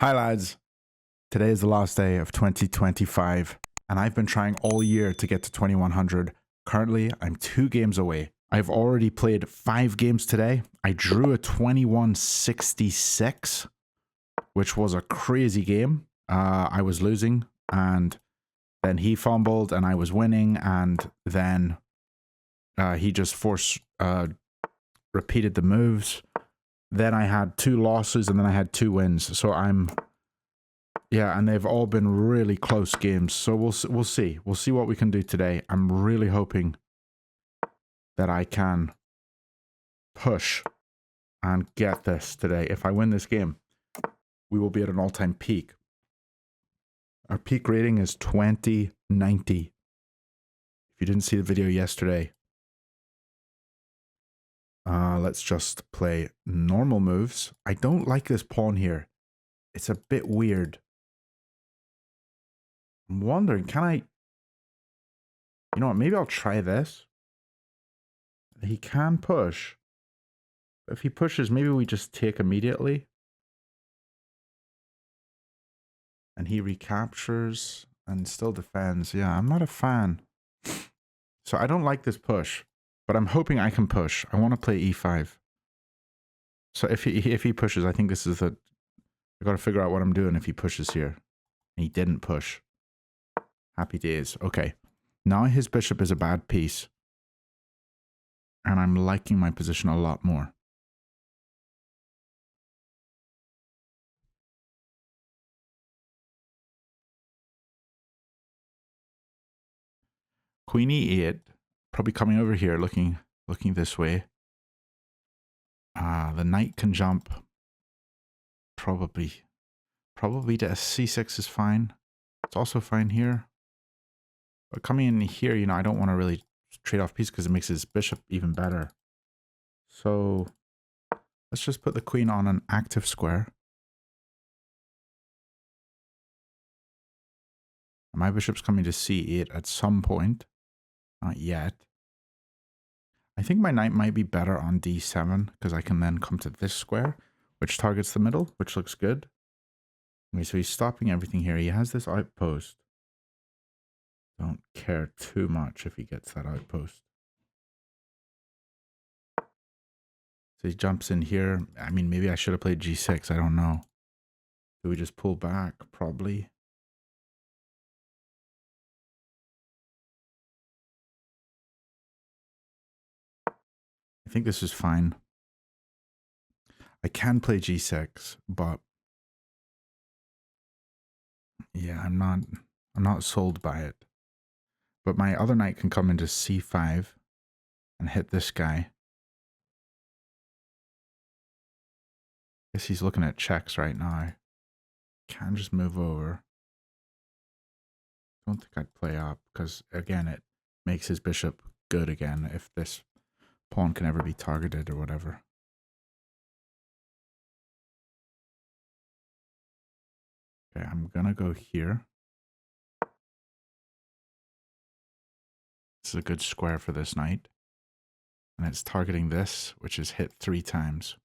Hi lads, today is the last day of 2025 and I've been trying all year to get to 2100. Currently, I'm 2 games away. I've already played 5 games today. I drew a 2166, which was a crazy game. I was losing and then he fumbled and I was winning and then he just repeated the moves. Then I had 2 losses and then I had 2 wins. So yeah, and they've all been really close games. So we'll see. We'll see what we can do today. I'm really hoping that I can push and get this today. If I win this game, we will be at an all-time peak. Our peak rating is 2090. If you didn't see the video yesterday, let's just play normal moves. I don't like this pawn here. It's a bit weird. I'm wondering, can I... You know what, maybe I'll try this. He can push. If he pushes, maybe we just take immediately. And he recaptures and still defends. Yeah, I'm not a fan. So I don't like this push, but I'm hoping I can push. I want to play e5. So if he pushes, I think this is the... I got to figure out what I'm doing if he pushes here. And he didn't push. Happy days. Okay. Now his bishop is a bad piece. And I'm liking my position a lot more. Queen e8, probably coming over here, looking this way. The knight can jump. Probably to c6 is fine. It's also fine here. But coming in here, you know, I don't want to really trade off piece because it makes his bishop even better. So let's just put the queen on an active square. My bishop's coming to c8 at some point. Not yet. I think my knight might be better on d7 because I can then come to this square, which targets the middle, which looks good. Okay, so he's stopping everything here. He has this outpost. Don't care too much if he gets that outpost. So he jumps in here. I mean, maybe I should have played g6. I don't know. Do we just pull back? Probably. I think this is fine. I can play g6, but yeah, I'm not sold by it. But my other knight can come into c5 and hit this guy. Guess he's looking at checks right now. Can just move over. Don't think I'd play up because again it makes his bishop good again if this pawn can ever be targeted or whatever. Okay, I'm gonna go here. This is a good square for this knight. And it's targeting this, which is hit 3 times.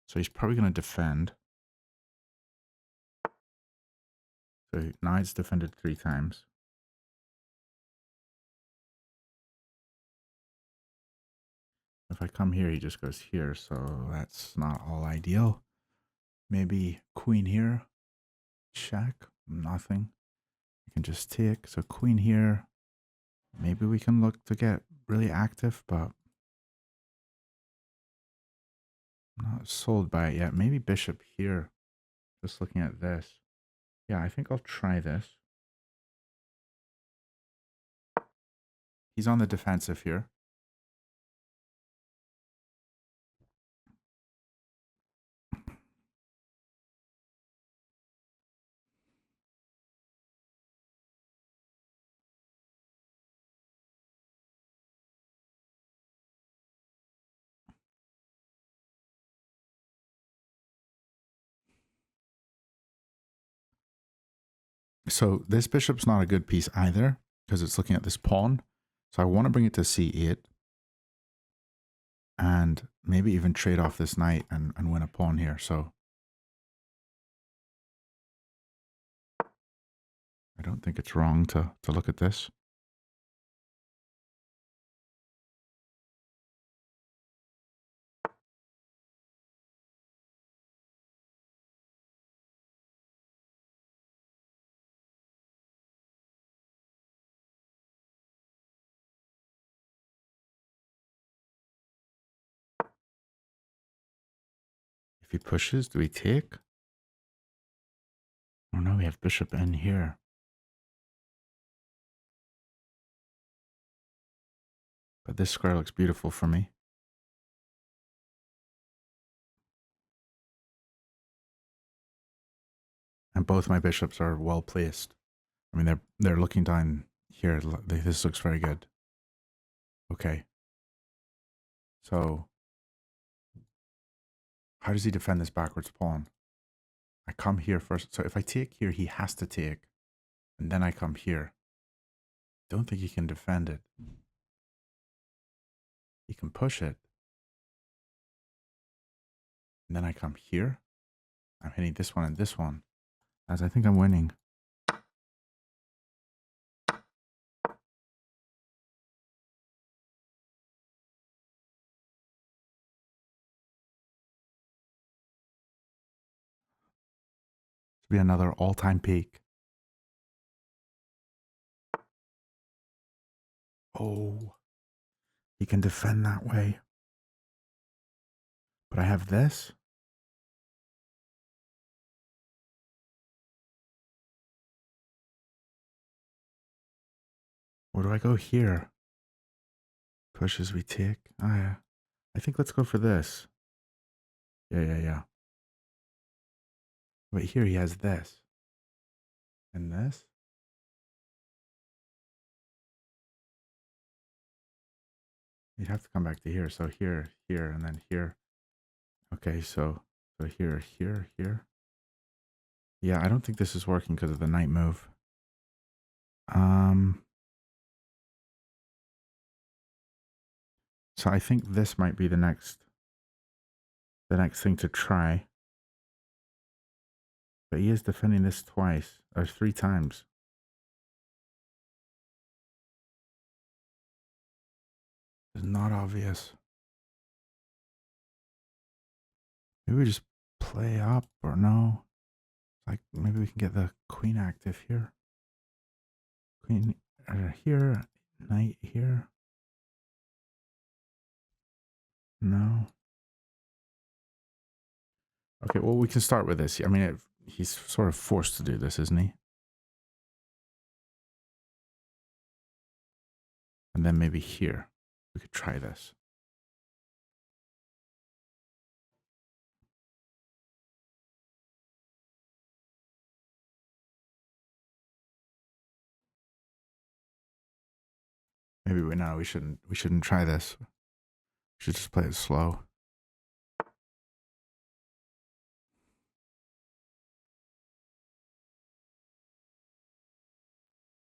So he's probably gonna defend. So now it's defended 3 times. If I come here, he just goes here, so that's not all ideal. Maybe queen here, check, nothing. You can just take, so queen here. Maybe we can look to get really active, but I'm not sold by it yet. Maybe bishop here, just looking at this. Yeah, I think I'll try this. He's on the defensive here. So this bishop's not a good piece either because it's looking at this pawn. So I want to bring it to c8 and maybe even trade off this knight and win a pawn here. So don't think it's wrong to look at this. If he pushes, do we take? Oh no, we have bishop in here. But this square looks beautiful for me. And both my bishops are well placed. I mean, they're looking down here. This looks very good. Okay. So, how does he defend this backwards pawn? I come here first. So if I take here, he has to take. And then I come here. Don't think he can defend it. He can push it. And then I come here. I'm hitting this one and this one. As I think I'm winning. This will be another all-time peak. Oh. He can defend that way. But I have this. Or do I go here? Pushes we take. Oh yeah. I think let's go for this. Yeah. But here he has this. And this. You'd have to come back to here. So here, and then here. Okay, so here. Yeah, I don't think this is working because of the knight move. So I think this might be the next thing to try. But he is defending this twice, or 3 times. It's not obvious. Maybe we just play up, or no? Like, maybe we can get the queen active here. Queen here, knight here. No. Okay, well, we can start with this. I mean, he's sort of forced to do this, isn't he? And then maybe here. We could try this. Maybe we shouldn't try this. We should just play it slow.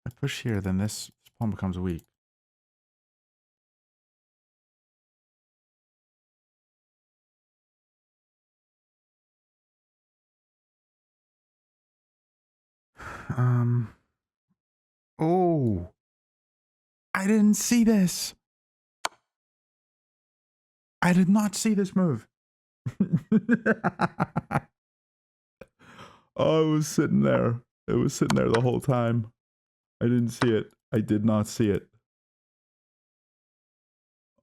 If I push here, then this pawn becomes weak. Oh, I didn't see this. I did not see this move. Oh, it was sitting there. It was sitting there the whole time. I didn't see it. I did not see it.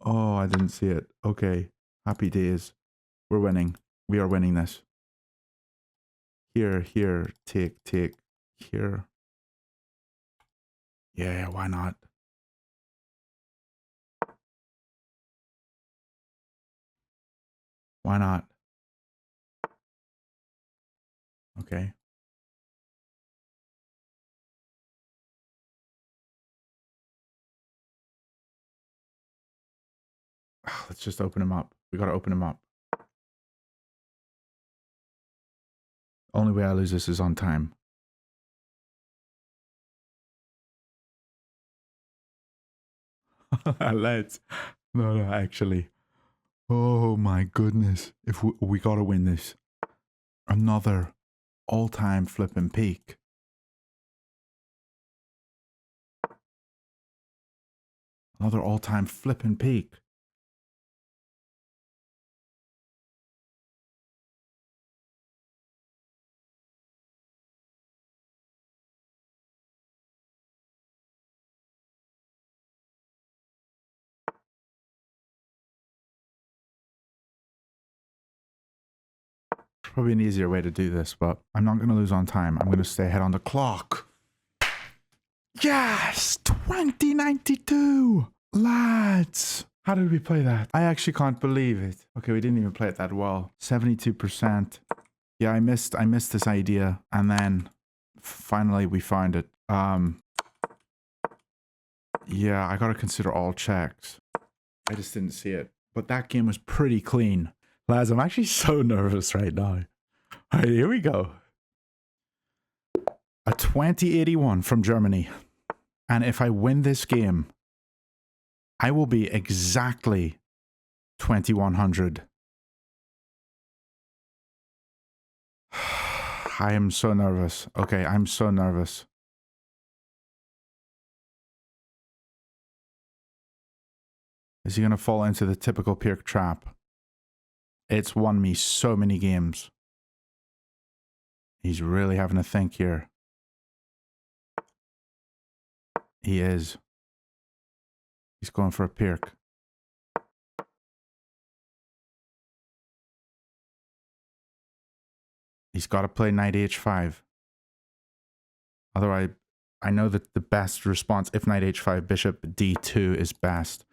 Oh, I didn't see it. Okay. Happy days. We're winning. We are winning this. Here, take, here. Yeah, why not? Why not? Okay. Let's just open him up. We gotta open him up. Only way I lose this is on time. Let's. No, actually. Oh my goodness. If we gotta win this. Another all-time flipping peak. Another all-time flipping peak. Probably an easier way to do this, but I'm not going to lose on time. I'm going to stay ahead on the clock. Yes! 2092! Lads! How did we play that? I actually can't believe it. Okay, we didn't even play it that well. 72%. Yeah, I missed this idea, and then finally we find it. Yeah, I gotta consider all checks. I just didn't see it. But that game was pretty clean. Lads, I'm actually so nervous right now. Alright, here we go. A 2081 from Germany. And if I win this game, I will be exactly 2100. I am so nervous. Okay, I'm so nervous. Is he going to fall into the typical Pirc trap? It's won me so many games. He's really having to think here. He is. He's going for a Pirc. He's got to play knight h5. Otherwise, I know that the best response, if knight h5, bishop d2 is best.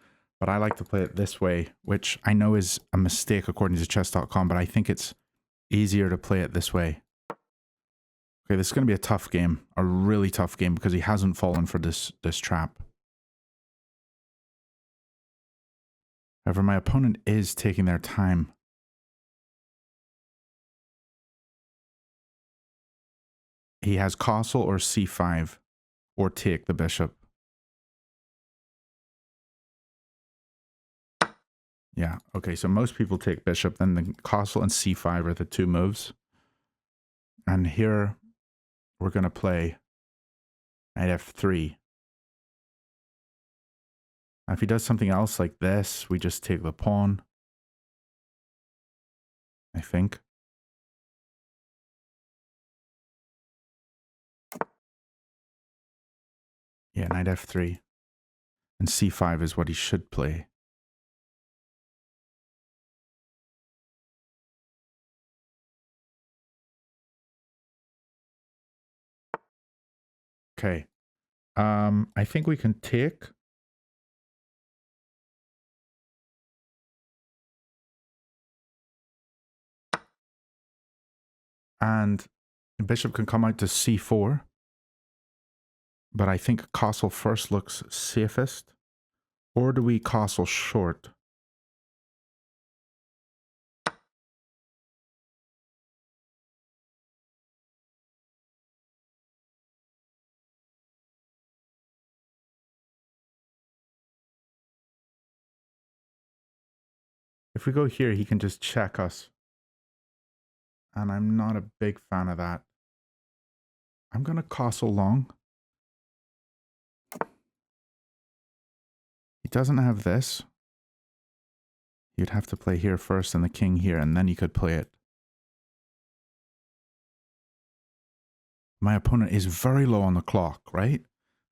But I like to play it this way, which I know is a mistake according to chess.com, but I think it's easier to play it this way. Okay, this is going to be a tough game, a really tough game, because he hasn't fallen for this trap. However, my opponent is taking their time. He has castle or c5, or take the bishop. Yeah, okay, so most people take bishop, then the castle and c5 are the two moves. And here, we're going to play knight f3. Now, if he does something else like this, we just take the pawn, I think. Yeah, knight f3. And c5 is what he should play. Okay. I think we can take. And bishop can come out to c4. But I think castle first looks safest. Or do we castle short? If we go here, he can just check us. And I'm not a big fan of that. I'm going to castle long. He doesn't have this. You'd have to play here first and the king here, and then you could play it. My opponent is very low on the clock, right?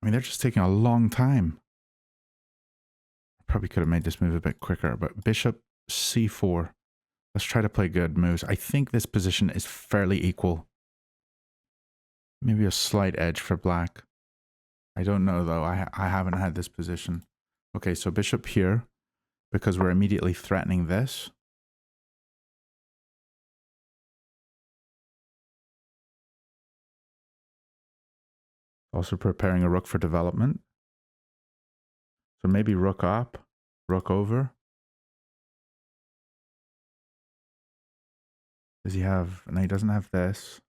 I mean, they're just taking a long time. I probably could have made this move a bit quicker, but bishop c4. Let's try to play good moves. I think this position is fairly equal. Maybe a slight edge for black. I don't know, though. I haven't had this position. Okay, so bishop here, because we're immediately threatening this. Also preparing a rook for development. So maybe rook up, rook over. Does he have... No, he doesn't have this.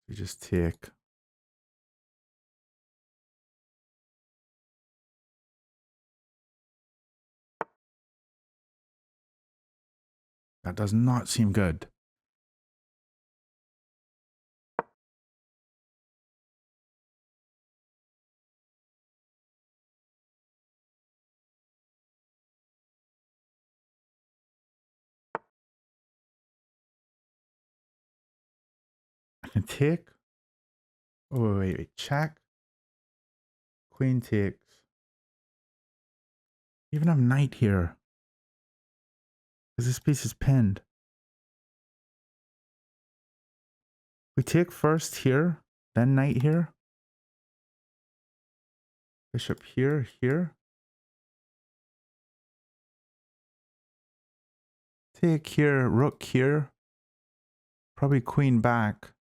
You just take... That does not seem good. can take. Oh, wait. Check. Queen takes. Even have knight here. Because this piece is pinned. We take first here, then knight here. Bishop here, here. Take here, rook here. Probably queen back.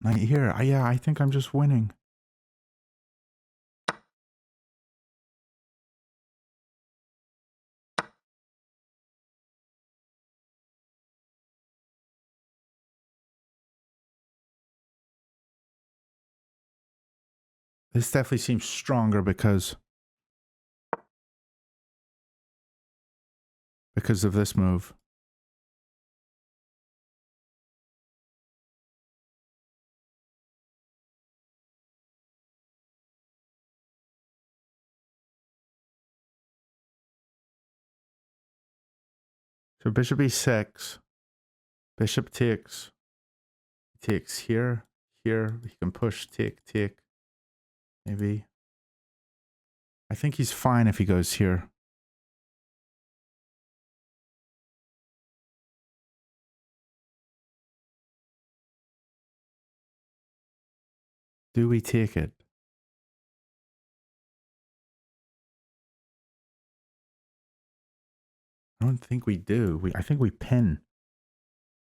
Knight here. Yeah, I think I'm just winning. This definitely seems stronger because of this move. So bishop e6. Bishop takes. Takes here, here. He can push, take. Maybe. I think he's fine if he goes here. Do we take it? I don't think we do. I think we pin.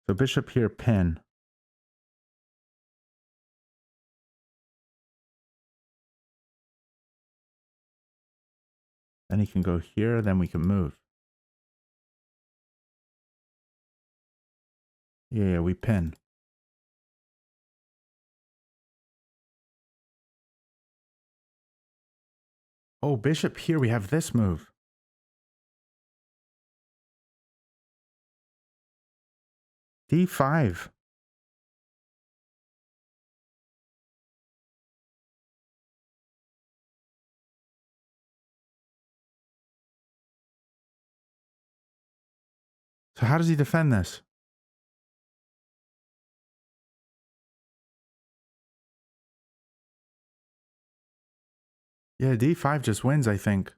So bishop here, pin. Then he can go here, then we can move. Yeah, we pin. Oh, bishop here, we have this move. D5. So how does he defend this? Yeah, D5 just wins, I think.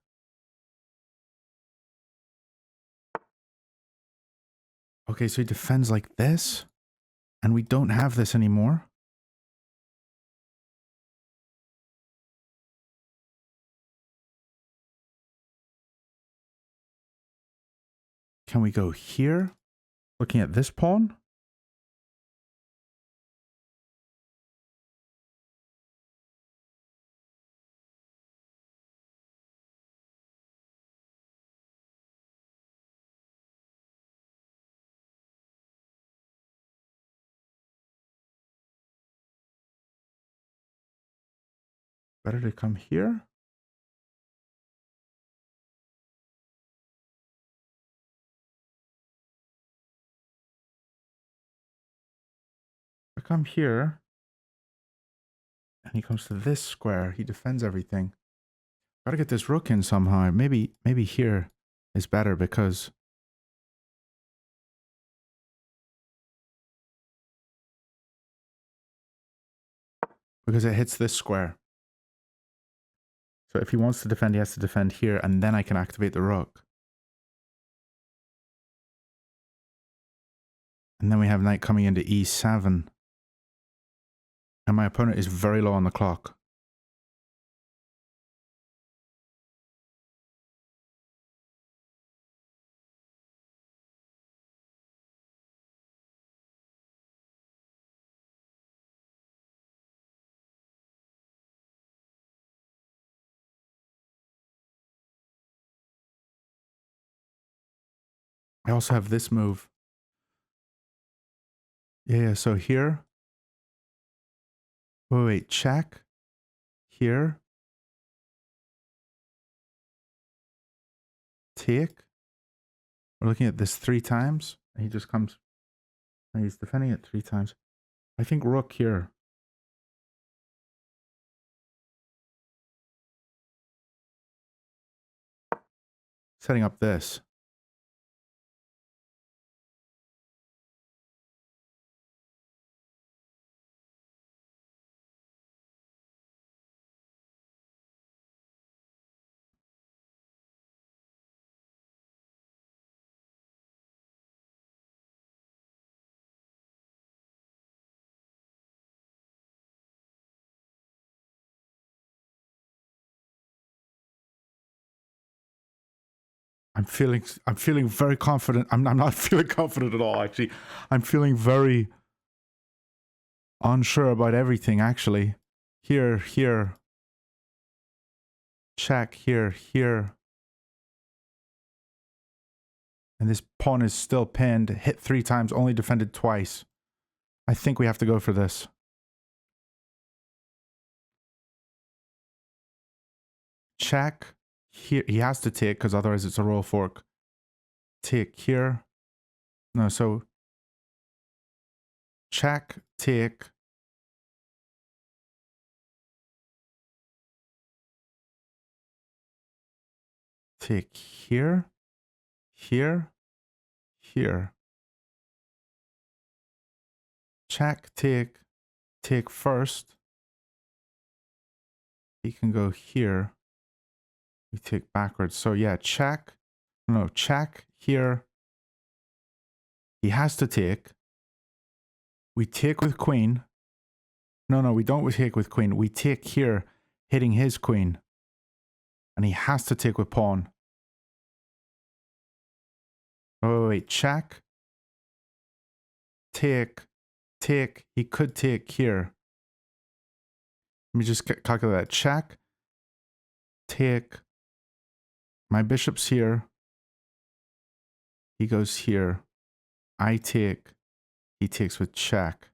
Okay, so he defends like this, and we don't have this anymore. Can we go here? Looking at this pawn? Better to come here? I come here, and he comes to this square. He defends everything. Gotta get this rook in somehow. Maybe here is better because it hits this square. So if he wants to defend, he has to defend here, and then I can activate the rook. And then we have knight coming into e7. And my opponent is very low on the clock. I also have this move. Yeah, so here. Wait, check. Here. Take. We're looking at this 3 times. And he just comes. And he's defending it 3 times. I think rook here. Setting up this. I'm feeling very confident. I'm not feeling confident at all, actually. I'm feeling very unsure about everything, actually. Here, here. Check, here, here. And this pawn is still pinned. Hit 3 times, only defended twice. I think we have to go for this. Check. Here, he has to take, because otherwise it's a royal fork. Take here. No, so... Check, take. Take here. Here. Here. Check, take. Take first. He can go here. We take backwards. So yeah, check. No, check here. He has to take. We take with queen. No, we don't take with queen. We take here, hitting his queen. And he has to take with pawn. Oh, wait, check. Take. Take. He could take here. Let me just calculate that. Check. Take. My bishop's here. He goes here. I take. He takes with check.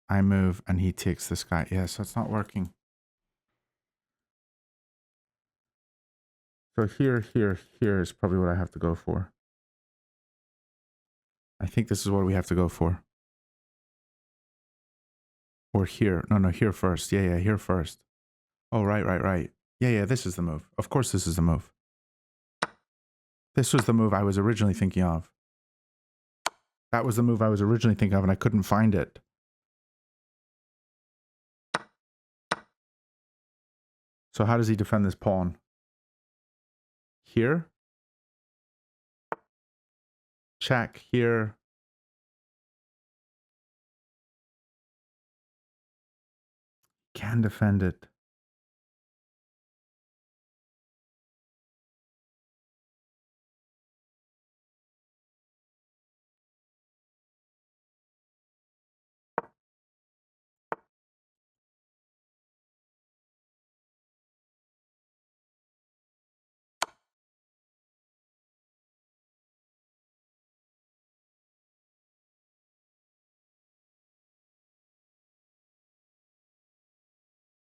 I move and he takes this guy. Yeah, so it's not working. So here is probably what I have to go for. I think this is what we have to go for. Or here. No, here first. Yeah, here first. Oh, right. Yeah, this is the move. Of course this is the move. This was the move I was originally thinking of. That was the move I was originally thinking of and I couldn't find it. So how does he defend this pawn? Here? Check here. Can defend it.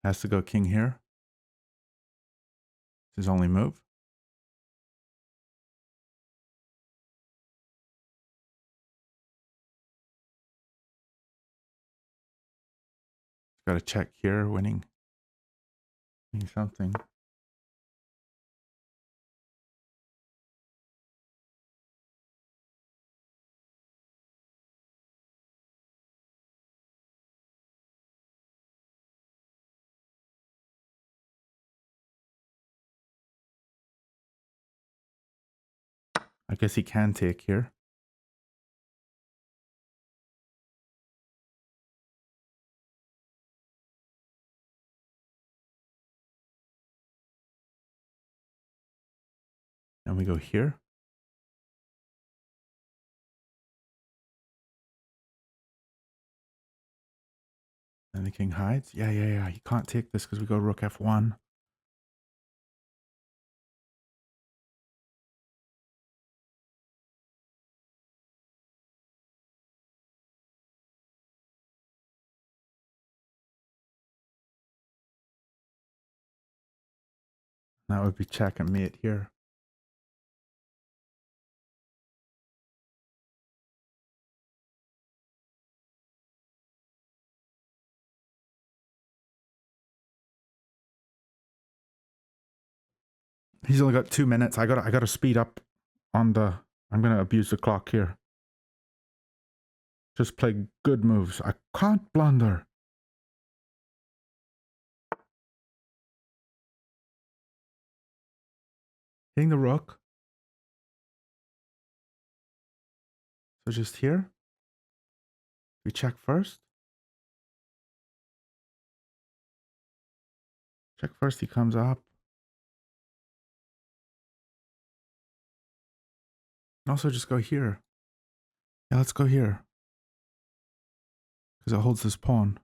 Has to go king here. It's his only move. Got to check here, winning something. I guess he can take here. And we go here. And the king hides. Yeah. He can't take this because we go rook f1. That would be check and mate here. He's only got 2 minutes. I gotta speed up on the... I'm gonna abuse the clock here. Just play good moves. I can't blunder. Hitting the rook. So just here. We check first. Check first, he comes up. And also just go here. Yeah, let's go here. Because it holds this pawn.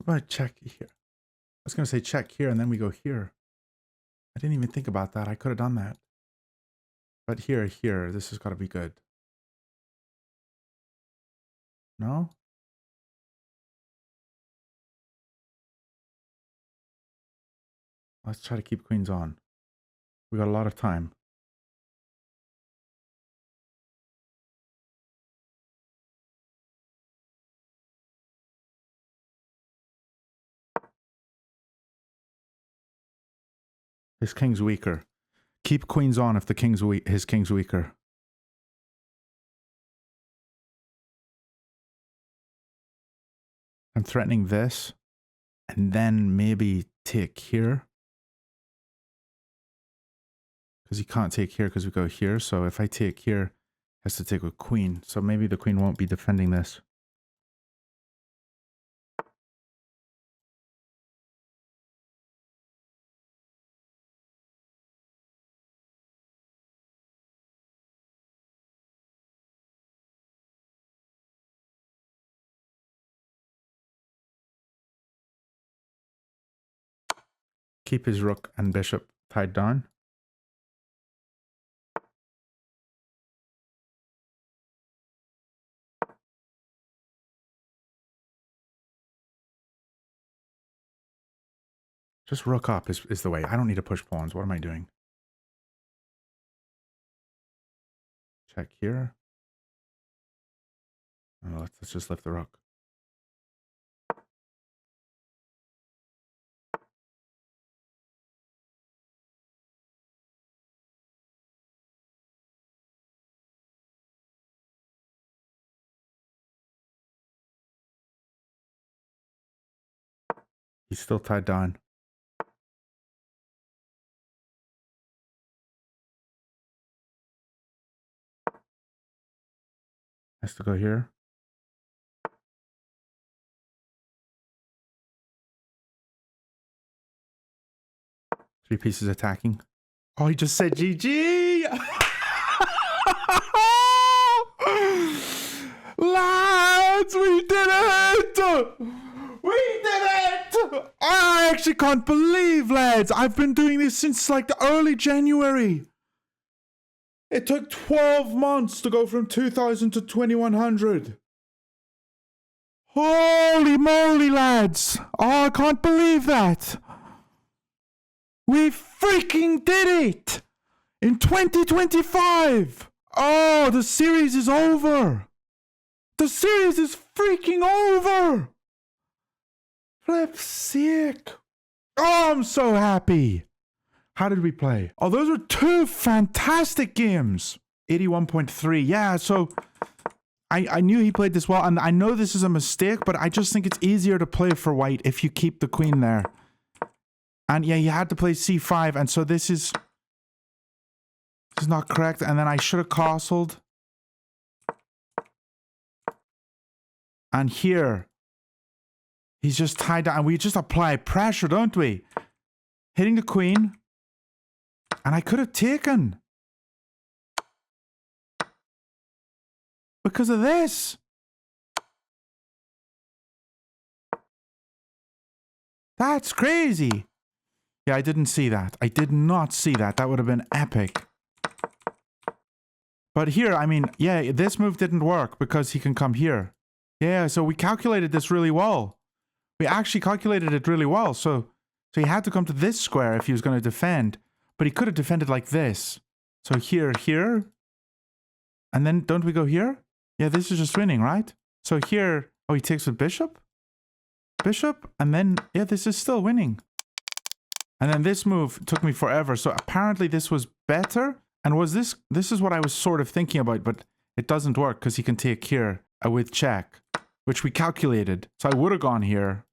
What about check here? I was going to say check here and then we go here. I didn't even think about that. I could have done that. But here, this has got to be good. No? Let's try to keep queens on. We got a lot of time. His king's weaker. Keep queens on if the king's his king's weaker. I'm threatening this. And then maybe take here. Because he can't take here because we go here. So if I take here, he has to take with queen. So maybe the queen won't be defending this. Keep his rook and bishop tied down. Just rook up is the way. I don't need to push pawns. What am I doing? Check here. Oh, let's just lift the rook. He's still tied down. Has to go here. Three pieces attacking. Oh, he just said GG! Lads, we did it! We did it! I actually can't believe, lads. I've been doing this since like the early January. It took 12 months to go from 2,000 to 2,100. Holy moly, lads. Oh, I can't believe that. We freaking did it! In 2025! Oh, the series is over! The series is freaking over! Flip's sick! Oh, I'm so happy! How did we play? Oh, those were two fantastic games! 81.3, yeah, so I knew he played this well, and I know this is a mistake, but I just think it's easier to play for white if you keep the queen there. And yeah, you had to play c5, and so this is not correct. And then I should have castled. And here, he's just tied down. And we just apply pressure, don't we? Hitting the queen. And I could have taken. Because of this. That's crazy. Yeah, I didn't see that. I did not see that. That would have been epic. But here, I mean, yeah, this move didn't work because he can come here. Yeah, so we calculated this really well. We actually calculated it really well. So he had to come to this square if he was going to defend. But he could have defended like this. So here. And then don't we go here? Yeah, this is just winning, right? So here, oh, he takes with bishop? Bishop, and then, yeah, this is still winning. And then this move took me forever. So apparently this was better. And was this is what I was sort of thinking about, but it doesn't work because he can take here with check, which we calculated. So I would have gone here,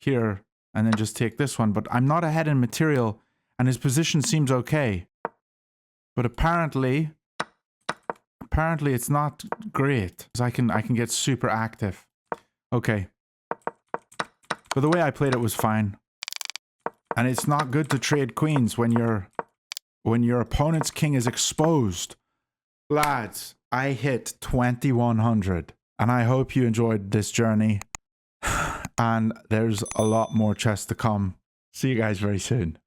here, and then just take this one. But I'm not ahead in material, and his position seems okay. But apparently it's not great. Because I can get super active. Okay. But the way I played it was fine. And it's not good to trade queens when your opponent's king is exposed. Lads, I hit 2100. And I hope you enjoyed this journey. And there's a lot more chess to come. See you guys very soon.